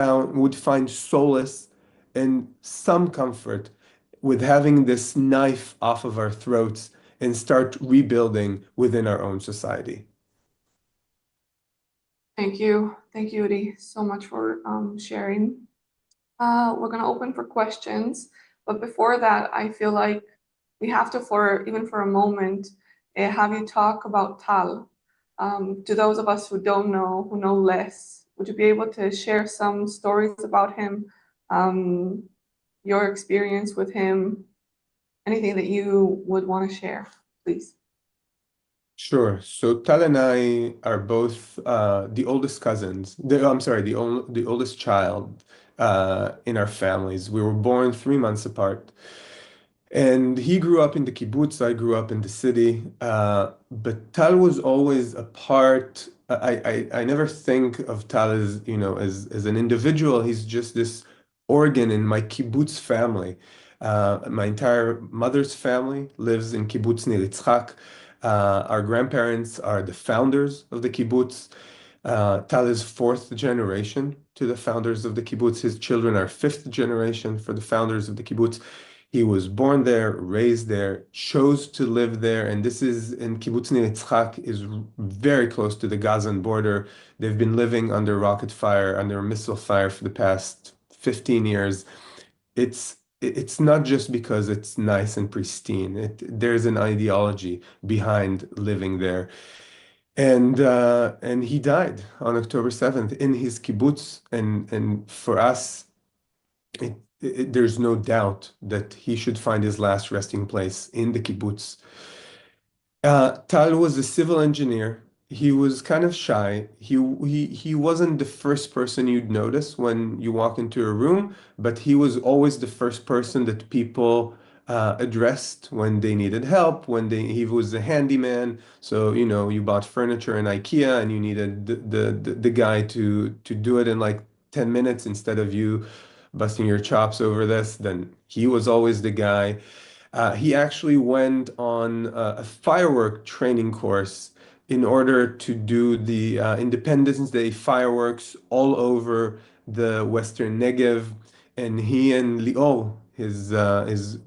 would find solace and some comfort with having this knife off of our throats and start rebuilding within our own society. Thank you. Thank you, Udi, so much for sharing. We're going to open for questions. But before that, I feel like we have to, even for a moment, have you talk about Tal. To those of us who don't know, who know less, would you be able to share some stories about him, your experience with him, anything that you would want to share, please? Sure. So Tal and I are both the oldest cousins. I'm sorry, the oldest child in our families. We were born 3 months apart. And he grew up in the kibbutz, I grew up in the city. But Tal was always a part. I never think of Tal as, as an individual. He's just this organ in my kibbutz family. My entire mother's family lives in kibbutz Nir Yitzchak. Our grandparents are the founders of the kibbutz. Tal is fourth generation to the founders of the kibbutz. His children are fifth generation for the founders of the kibbutz. He was born there, raised there, chose to live there, and this is in Kibbutz Nir Yitzchak is very close to the Gazan border. They've been living under rocket fire, under missile fire for the past 15 years. It's not just because it's nice and pristine. There's an ideology behind living there. And he died on October 7th in his kibbutz. And for us, there's no doubt that he should find his last resting place in the kibbutz. Tal was a civil engineer. He was kind of shy. He wasn't the first person you'd notice when you walk into a room, but he was always the first person that people addressed when they needed help, he was a handyman. So, you bought furniture in IKEA and you needed the guy to do it in like 10 minutes instead of you busting your chops over this, then he was always the guy. He actually went on a firework training course in order to do the Independence Day fireworks all over the Western Negev. And he and Lior, his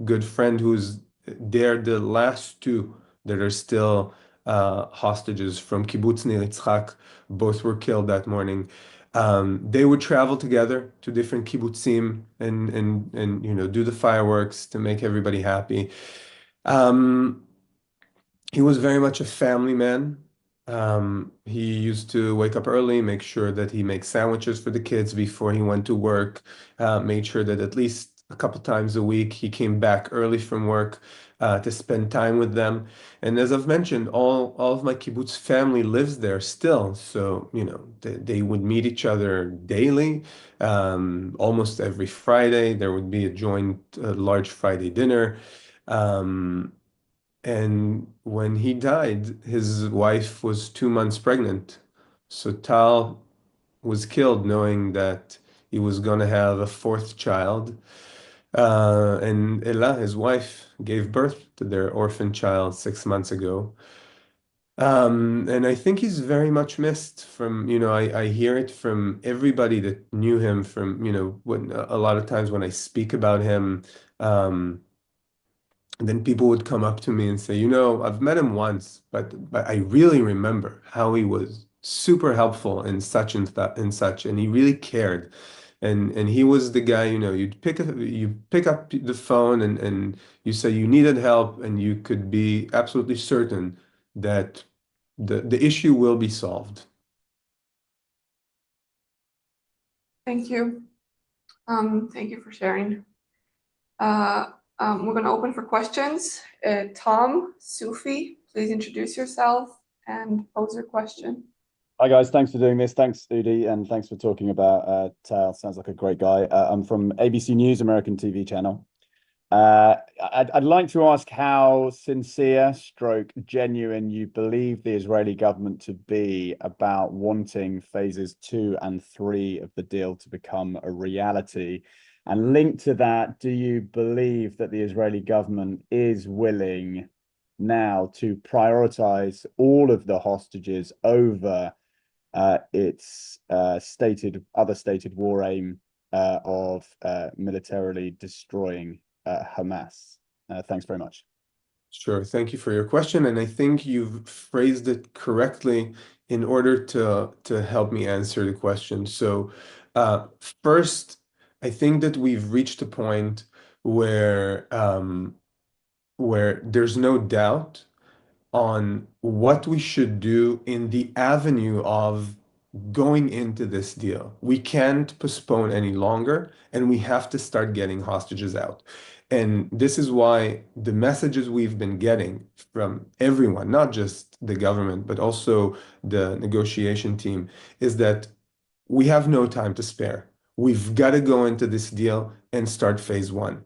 good friend, who's they're the last two that are still hostages from Kibbutz Nir Yitzchak. Both were killed that morning. They would travel together to different kibbutzim and do the fireworks to make everybody happy. Um, he was very much a family man. He used to wake up early, make sure that he makes sandwiches for the kids before he went to work, made sure that at least a couple times a week he came back early from work to spend time with them. And as I've mentioned, all of my kibbutz family lives there still. So, they would meet each other daily. Almost every Friday, there would be a joint large Friday dinner. Um, and when he died, his wife was 2 months pregnant. So Tal was killed knowing that he was going to have a fourth child. And Ella, his wife, gave birth to their orphan child 6 months ago. And I think he's very much missed from, I hear it from everybody that knew him from, when a lot of times when I speak about him, and then people would come up to me and say, I've met him once, but I really remember how he was super helpful in such and that and such, and he really cared. And he was the guy, you pick up the phone and you say you needed help, and you could be absolutely certain that the issue will be solved. Thank you. Thank you for sharing. We're going to open for questions. Tom, Sufi, please introduce yourself and pose your question. Hi guys, thanks for doing this. Thanks, Udi, and thanks for talking about Tal. Sounds like a great guy. I'm from ABC News, American TV channel. I'd like to ask how sincere stroke genuine you believe the Israeli government to be about wanting phases 2 and 3 of the deal to become a reality. And linked to that, do you believe that the Israeli government is willing now to prioritize all of the hostages over its other stated war aim of militarily destroying Hamas? Thanks very much. Sure. Thank you for your question. And I think you've phrased it correctly in order to help me answer the question. So, first, I think that we've reached a point where there's no doubt on what we should do in the avenue of going into this deal. We can't postpone any longer, and we have to start getting hostages out. And this is why the messages we've been getting from everyone, not just the government, but also the negotiation team, is that we have no time to spare. We've got to go into this deal and start phase one.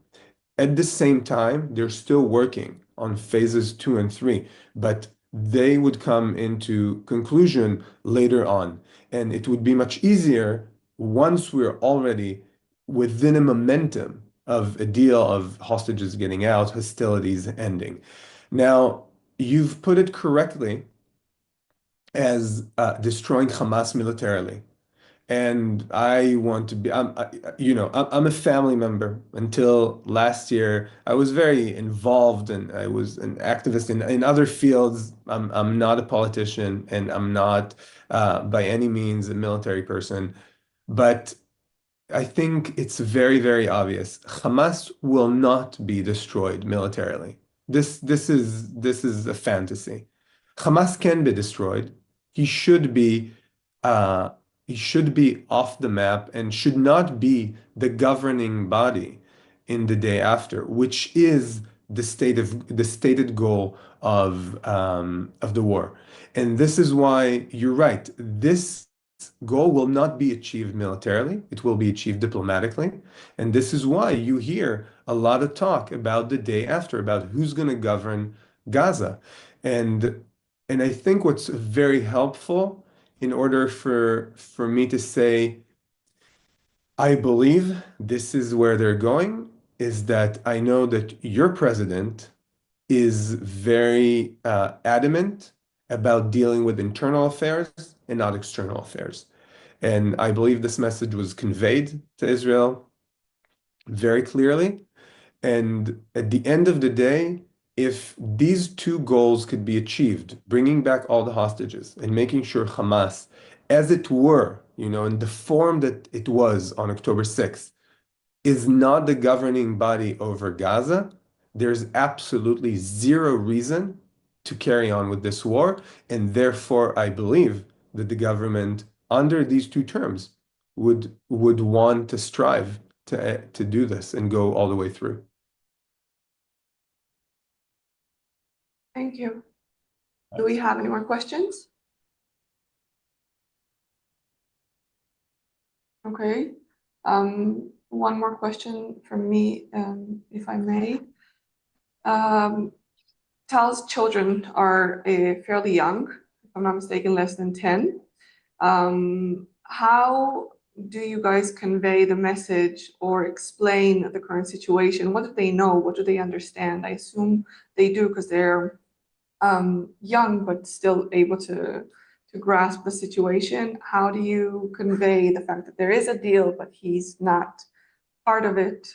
At the same time, they're still working on phases 2 and 3, but they would come into conclusion later on. And it would be much easier once we're already within a momentum of a deal of hostages getting out, hostilities ending. Now, you've put it correctly as destroying Hamas militarily. And I want to be, I'm a family member. Until last year, I was very involved and I was an activist in other fields. I'm not a politician and I'm not by any means a military person. But I think it's very, very obvious. Hamas will not be destroyed militarily. This is a fantasy. Hamas can be destroyed. He should be uh, he should be off the map and should not be the governing body in the day after, which is the stated goal of the war. And this is why you're right. This goal will not be achieved militarily, it will be achieved diplomatically. And this is why you hear a lot of talk about the day after, about who's going to govern Gaza. And and I think what's very helpful in order for me to say, I believe this is where they're going, is that I know that your president is very adamant about dealing with internal affairs and not external affairs. And I believe this message was conveyed to Israel very clearly. And at the end of the day, if these two goals could be achieved, bringing back all the hostages and making sure Hamas, as it were, in the form that it was on October 6th, is not the governing body over Gaza, there's absolutely zero reason to carry on with this war. And therefore, I believe that the government, under these two terms, would want to strive to do this and go all the way through. Thank you. Do we have any more questions? Okay. One more question from me, if I may. Tal's children are fairly young, if I'm not mistaken, less than 10. How do you guys convey the message or explain the current situation? What do they know? What do they understand? I assume they do because they're young, but still able to grasp the situation. How do you convey the fact that there is a deal, but he's not part of it?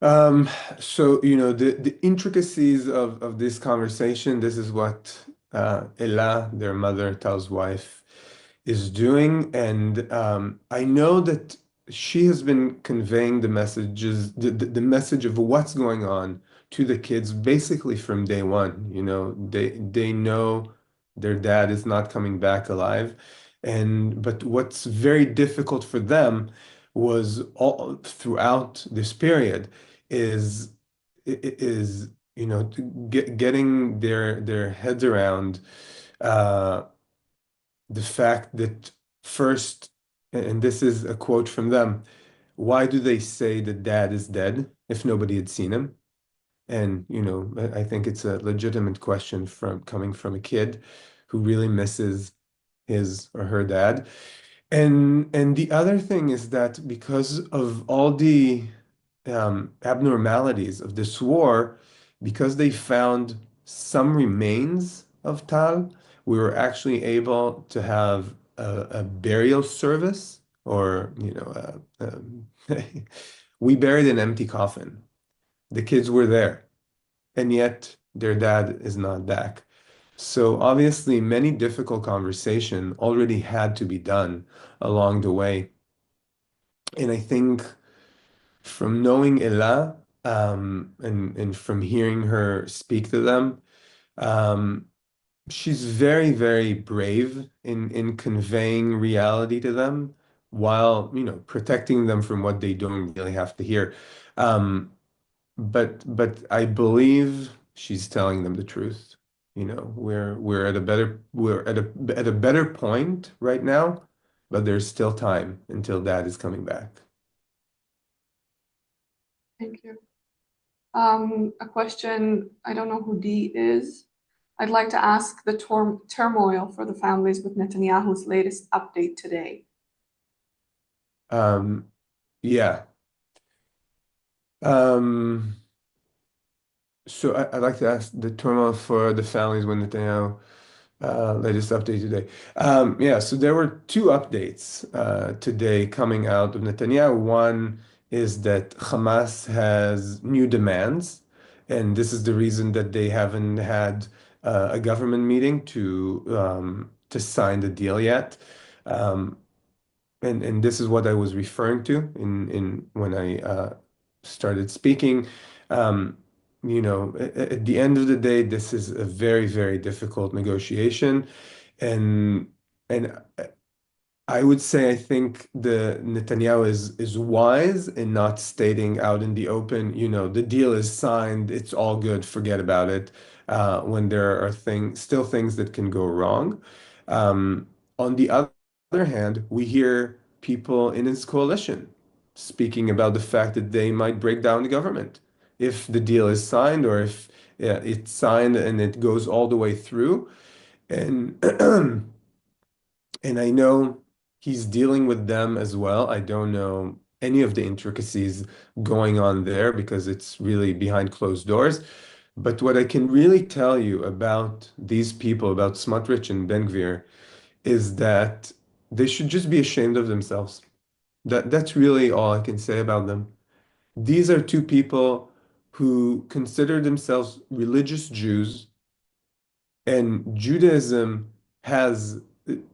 So, the intricacies of this conversation, this is what Ella, their mother, Tal's wife, is doing. And I know that she has been conveying the messages, the message of what's going on to the kids basically from day one. They know their dad is not coming back alive. But what's very difficult for them was all throughout this period is is getting their heads around uh, the fact that first, and this is a quote from them, why do they say that dad is dead if nobody had seen him? And I think it's a legitimate question coming from a kid who really misses his or her dad. And the other thing is that because of all the abnormalities of this war, because they found some remains of Tal, we were actually able to have a burial service, or we buried an empty coffin. The kids were there, and yet their dad is not back. So obviously, many difficult conversation already had to be done along the way. And I think from knowing Ella, and from hearing her speak to them, um, she's very, very brave in conveying reality to them while, protecting them from what they don't really have to hear. Um, but I believe she's telling them the truth. We're at a better point right now, but there's still time until dad is coming back. Thank you. A question, I don't know who D is. I'd like to ask the turmoil for the families with Netanyahu's latest update today. Yeah. Um, so I'd like to ask the turmoil for the families when Netanyahu latest update today. Yeah, so there were two updates today coming out of Netanyahu. One is that Hamas has new demands, and this is the reason that they haven't had a government meeting to sign the deal yet. Um, and this is what I was referring to in when I started speaking. Um, at the end of the day, this is a very, very difficult negotiation, and and I would say I think the Netanyahu is wise in not stating out in the open, the deal is signed, it's all good, forget about it, when there are still things that can go wrong. On the other hand, we hear people in his coalition speaking about the fact that they might break down the government if the deal is signed, or if it's signed and it goes all the way through. And and I know he's dealing with them as well. I don't know any of the intricacies going on there because it's really behind closed doors. But what I can really tell you about these people, about Smotrich and Ben Gvir, is that they should just be ashamed of themselves. That's really all I can say about them. These are two people who consider themselves religious Jews, and Judaism has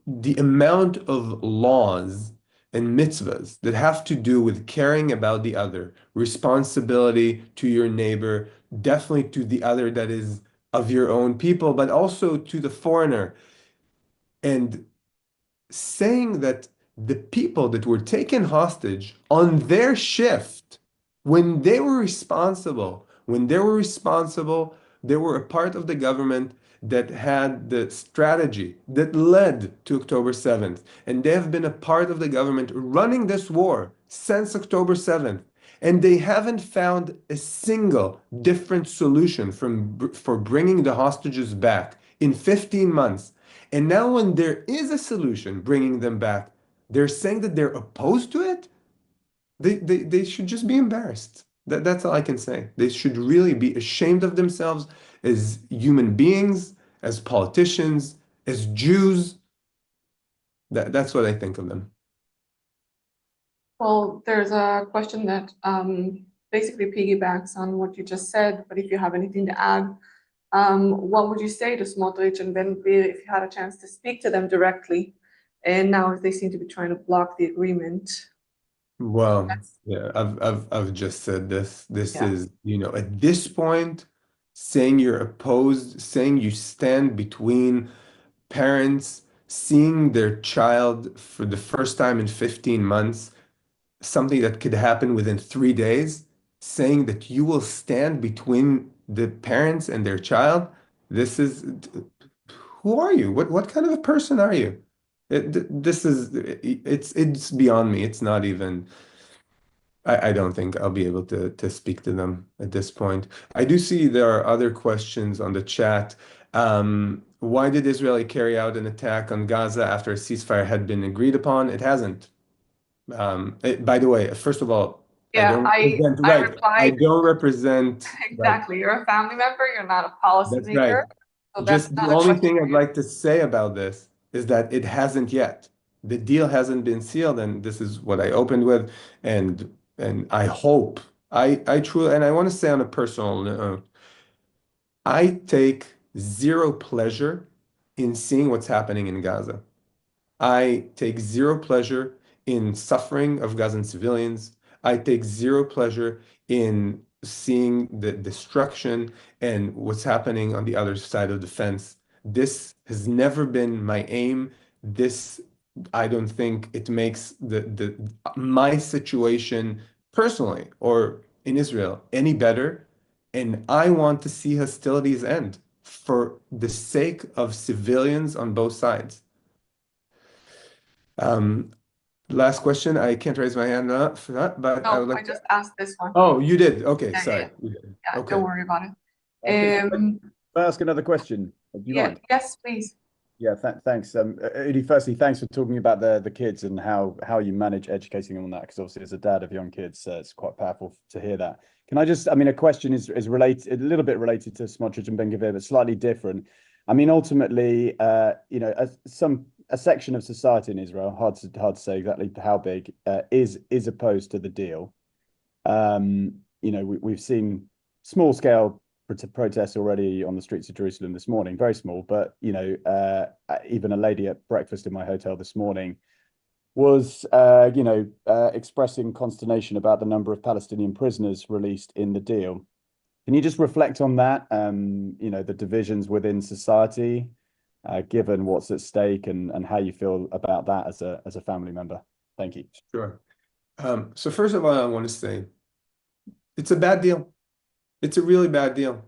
the amount of laws and mitzvahs that have to do with caring about the other, responsibility to your neighbor, definitely to the other that is of your own people, but also to the foreigner. And saying that the people that were taken hostage on their shift, when they were responsible, they were a part of the government that had the strategy that led to October 7th. And they have been a part of the government running this war since October 7th. And they haven't found a single different solution for bringing the hostages back in 15 months. And now, when there is a solution bringing them back, they're saying that they're opposed to it. They should just be embarrassed. That's all I can say. They should really be ashamed of themselves as human beings, as politicians, as Jews. That's what I think of them. Well, there's a question that basically piggybacks on what you just said, but if you have anything to add, what would you say to Smotrich and Ben Gvir if you had a chance to speak to them directly? And now they seem to be trying to block the agreement. Well, That's, yeah, I've just said this. This yeah. is, at this point, saying you're opposed, saying you stand between parents seeing their child for the first time in 15 months, something that could happen within 3 days, saying that you will stand between the parents and their child. This is, who are you? What kind of a person are you? It's beyond me. It's not even. I don't think I'll be able to speak to them at this point. I do see there are other questions on the chat. Why did Israel carry out an attack on Gaza after a ceasefire had been agreed upon? It hasn't. By the way, first of all, I Yeah, don't I represent, I right. I replied don't represent, right. exactly. You're a family member, you're not a That's right. policymaker. So that's Just the not a only question thing for I'd you. like to say about this is that it hasn't yet. The deal hasn't been sealed, and this is what I opened with. And I hope, I truly, and I want to say on a personal note, I take zero pleasure in seeing what's happening in Gaza. I take zero pleasure in suffering of Gazan civilians. I take zero pleasure in seeing the destruction and what's happening on the other side of the fence. This has never been my aim. This, I don't think it makes the my situation personally or in Israel any better. And I want to see hostilities end for the sake of civilians on both sides. Um, Last question. I can't raise my hand for that, but I No, would I like to. just asked this one. Oh, you did. Okay, Yeah, yeah, sorry. yeah. You did. Yeah, Okay. don't worry about it. Can I ask another question? Do you Yeah, mind? yes, please. Yeah, thanks. Udi, firstly, thanks for talking about the kids and how you manage educating them on that, because obviously as a dad of young kids, it's quite powerful to hear that. Can I just, I mean, a question is related, a little bit related to Smotrich and Ben-Gvir, but slightly different. I mean, ultimately, you know, a section of society in Israel, hard to say exactly how big, is opposed to the deal. You know, we've seen small scale protests already on the streets of Jerusalem this morning, very small, but you know, even a lady at breakfast in my hotel this morning was, expressing consternation about the number of Palestinian prisoners released in the deal. Can you just reflect on that? You know, the divisions within society, given what's at stake, and how you feel about that as a family member. Thank you. Sure. So first of all, I want to say it's a bad deal. It's a really bad deal.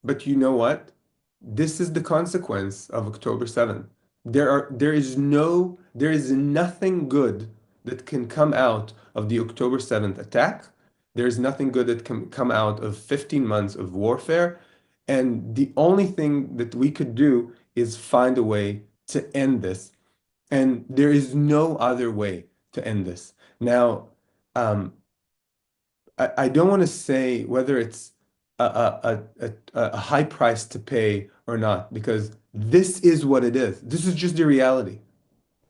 But you know what? This is the consequence of October 7th. There is nothing good that can come out of the October 7th attack. There is nothing good that can come out of 15 months of warfare. And the only thing that we could do is find a way to end this. And there is no other way to end this. Now, um, I don't want to say whether it's a high price to pay or not, because this is what it is. This is just the reality.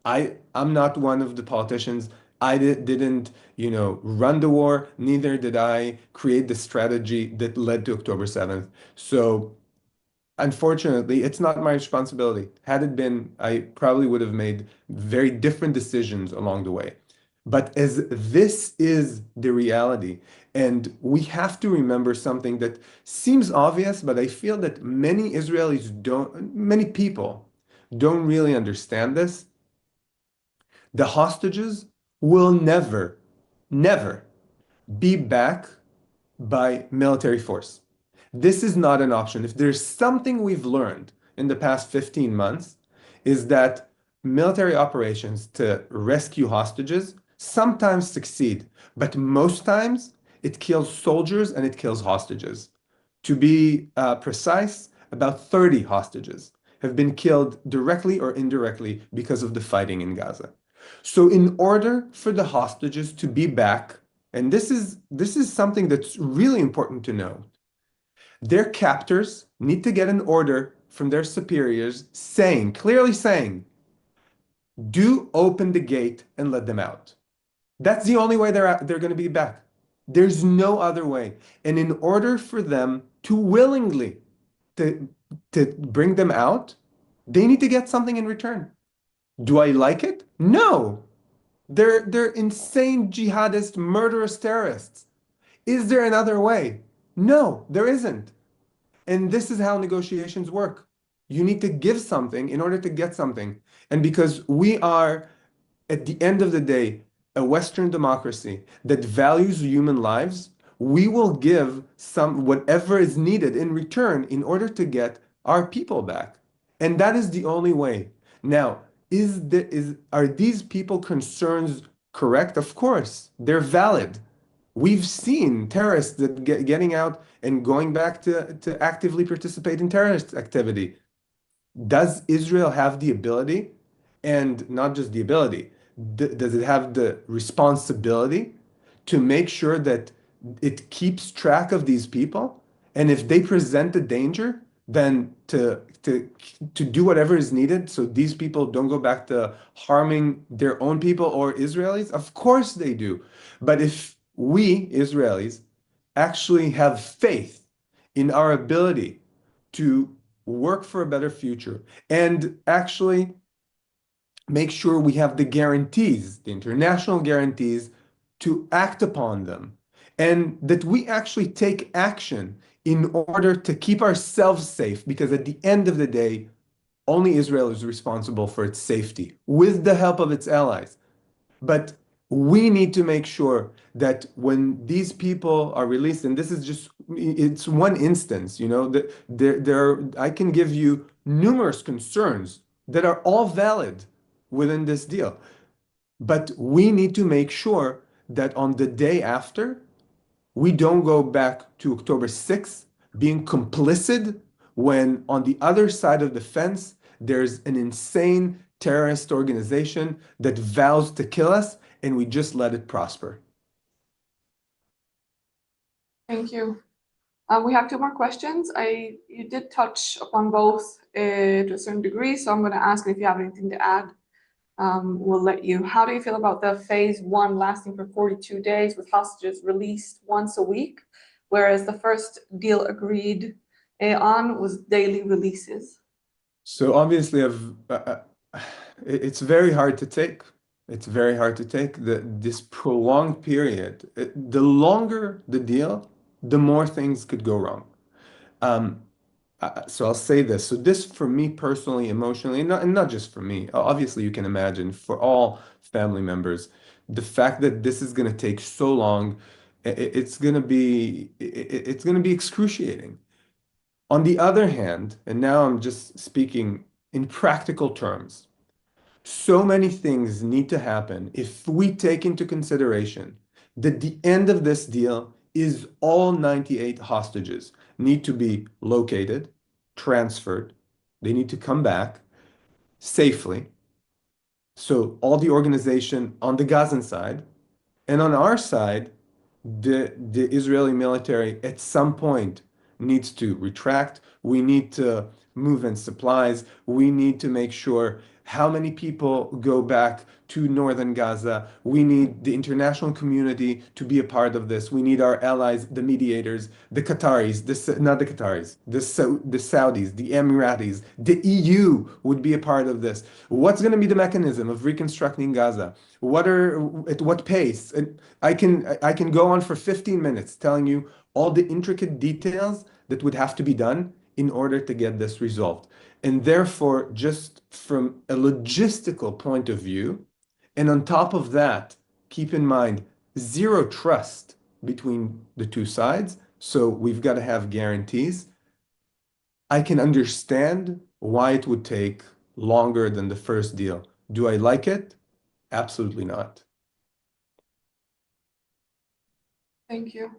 I'm not one of the politicians. I didn't, run the war. Neither did I create the strategy that led to October 7th. So unfortunately, it's not my responsibility. Had it been, I probably would have made very different decisions along the way. But as this is the reality, and we have to remember something that seems obvious, but I feel that many people don't really understand this. The hostages will never, never be back by military force. This is not an option. If there's something we've learned in the past 15 months, is that military operations to rescue hostages sometimes succeed, but most times it kills soldiers and it kills hostages. To be precise, about 30 hostages have been killed directly or indirectly because of the fighting in Gaza. So in order for the hostages to be back, and this is something that's really important to know, their captors need to get an order from their superiors clearly saying, do open the gate and let them out. That's the only way they're going to be back. There's no other way. And in order for them to willingly to, to bring them out, they need to get something in return. Do I like it? No. They're insane jihadist, murderous terrorists. Is there another way? No, there isn't. And this is how negotiations work. You need to give something in order to get something. And because we are, at the end of the day, a Western democracy that values human lives, we will give whatever is needed in return in order to get our people back. And that is the only way. Now, are these people concerns correct? Of course, they're valid. We've seen terrorists that getting out and going back to actively participate in terrorist activity. Does Israel have the ability, and not just the ability, does it have the responsibility to make sure that it keeps track of these people? And if they present a danger, than to do whatever is needed so these people don't go back to harming their own people or Israelis? Of course they do. But if we, Israelis, actually have faith in our ability to work for a better future and actually make sure we have the guarantees, the international guarantees, to act upon them, and that we actually take action in order to keep ourselves safe, because at the end of the day, only Israel is responsible for its safety with the help of its allies. But we need to make sure that when these people are released, and this is just, it's one instance, that I can give you numerous concerns that are all valid within this deal. But we need to make sure that on the day after, we don't go back to October 6th being complicit when on the other side of the fence, there's an insane terrorist organization that vows to kill us and we just let it prosper. Thank you. We have two more questions. You did touch upon both to a certain degree, so I'm going to ask if you have anything to add. We'll let you. How do you feel about the phase one lasting for 42 days with hostages released once a week, whereas the first deal agreed on was daily releases? So obviously, it's very hard to take. It's very hard to take this prolonged period. The longer the deal, the more things could go wrong. So I'll say this. So this, for me personally, emotionally, and not just for me. Obviously, you can imagine for all family members, the fact that this is going to take so long, it's going to be excruciating. On the other hand, and now I'm just speaking in practical terms, so many things need to happen if we take into consideration that the end of this deal is all 98 hostages need to be located, transferred, they need to come back safely. So all the organization on the Gazan side, and on our side, the Israeli military at some point needs to retract. We need to move in supplies. We need to make sure how many people go back to northern Gaza. We need the international community to be a part of this. We need our allies, the mediators, the Qataris, not the Qataris, the Saudis, the Emiratis, the EU would be a part of this. What's going to be the mechanism of reconstructing Gaza? At what pace? And I can go on for 15 minutes telling you all the intricate details that would have to be done in order to get this resolved. And therefore, just from a logistical point of view, and on top of that, keep in mind, zero trust between the two sides. So we've got to have guarantees. I can understand why it would take longer than the first deal. Do I like it? Absolutely not. Thank you.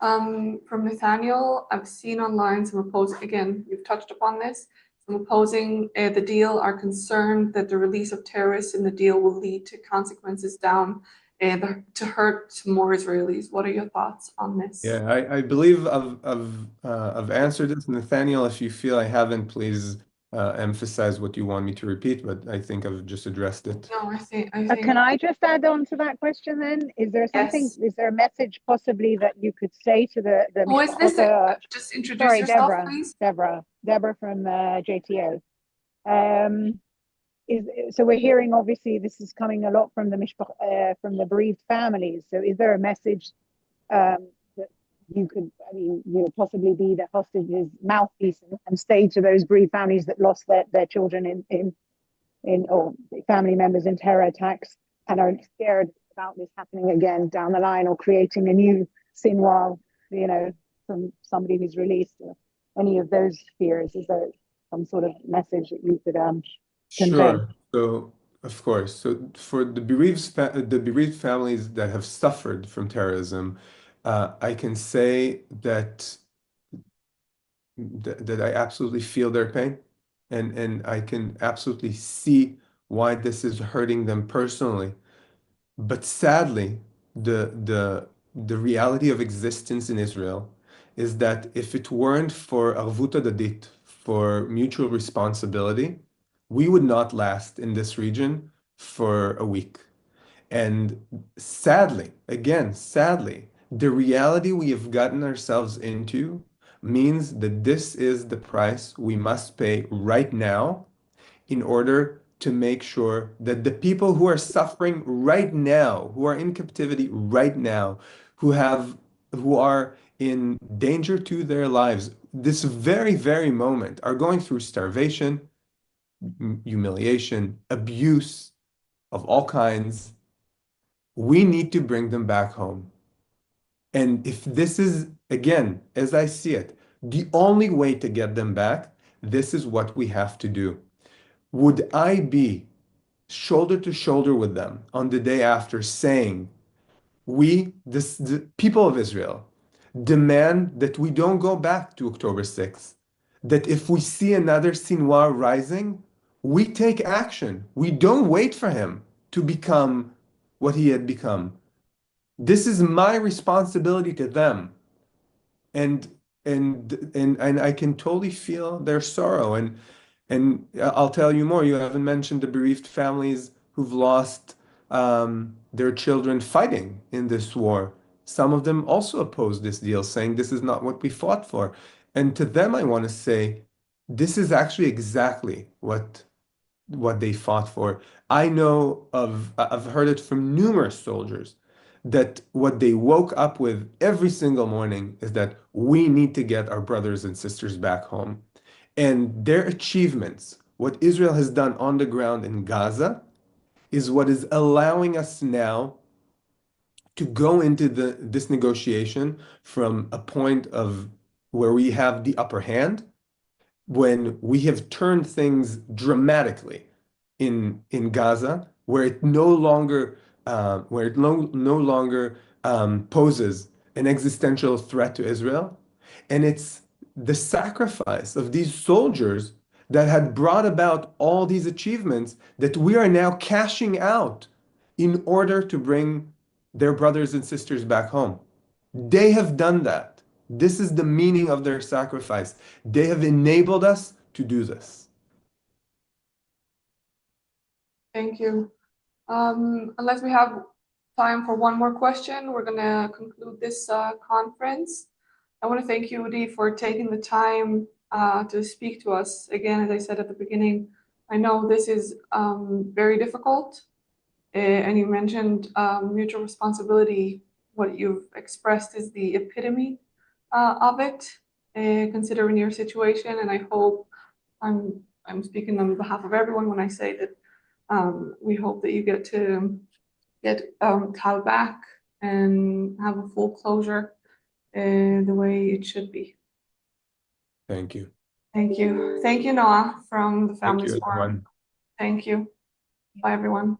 From Nathaniel, I've seen online some opposing, again, you've touched upon this, some opposing the deal are concerned that the release of terrorists in the deal will lead to consequences down to hurt more Israelis. What are your thoughts on this? Yeah, I believe I've answered this. Nathaniel, if you feel I haven't, please emphasize what you want me to repeat, but I think I've just addressed it. No, I think Can I just add on to that question then? Is there something, yes. is there a message possibly that you could say to the Who is this? Just introduce sorry, yourself, Deborah, please. Deborah from JTO. So we're hearing, obviously, this is coming a lot from from the bereaved families. So is there a message that you could, possibly be the hostages' mouthpiece and say to those bereaved families that lost their children or family members in terror attacks and are scared about this happening again down the line, or creating a new Sinwar, from somebody who's released? Any of those fears? Is there some sort of message that you could convey? Sure. So, of course. So, for the bereaved families that have suffered from terrorism, I can say that I absolutely feel their pain, and I can absolutely see why this is hurting them personally. But sadly, the reality of existence in Israel is that if it weren't for arvut adadit, for mutual responsibility, we would not last in this region for a week. And sadly, again, sadly, the reality we have gotten ourselves into means that this is the price we must pay right now in order to make sure that the people who are suffering right now, who are in captivity right now, who are in danger to their lives, this very, very moment, are going through starvation, humiliation, abuse of all kinds. We need to bring them back home. And if this is, again, as I see it, the only way to get them back, this is what we have to do. Would I be shoulder to shoulder with them on the day after saying, the people of Israel, demand that we don't go back to October 6th, that if we see another Sinwar rising, we take action. We don't wait for him to become what he had become. This is my responsibility to them. And I can totally feel their sorrow. And I'll tell you more. You haven't mentioned the bereaved families who've lost their children fighting in this war. Some of them also opposed this deal, saying this is not what we fought for. And to them, I want to say, this is actually exactly what they fought for. I've heard it from numerous soldiers that what they woke up with every single morning is that we need to get our brothers and sisters back home. And their achievements, what Israel has done on the ground in Gaza, is what is allowing us now to go into this negotiation from a point of where we have the upper hand, when we have turned things dramatically in Gaza, where it no longer poses an existential threat to Israel, and it's the sacrifice of these soldiers that had brought about all these achievements that we are now cashing out in order to bring their brothers and sisters back home. They have done that. This is the meaning of their sacrifice. They have enabled us to do this. Thank you. Unless we have time for one more question, we're going to conclude this conference. I want to thank you, Udi, for taking the time to speak to us. Again, as I said at the beginning, I know this is very difficult, and you mentioned mutual responsibility. What you've expressed is the epitome of it, considering your situation. And I hope I'm speaking on behalf of everyone when I say that we hope that you get to get Tal back and have a full closure the way it should be. Thank you. Thank you. Thank you, Noah, from the Thank you, Families Forum. everyone. Thank you. Bye, everyone.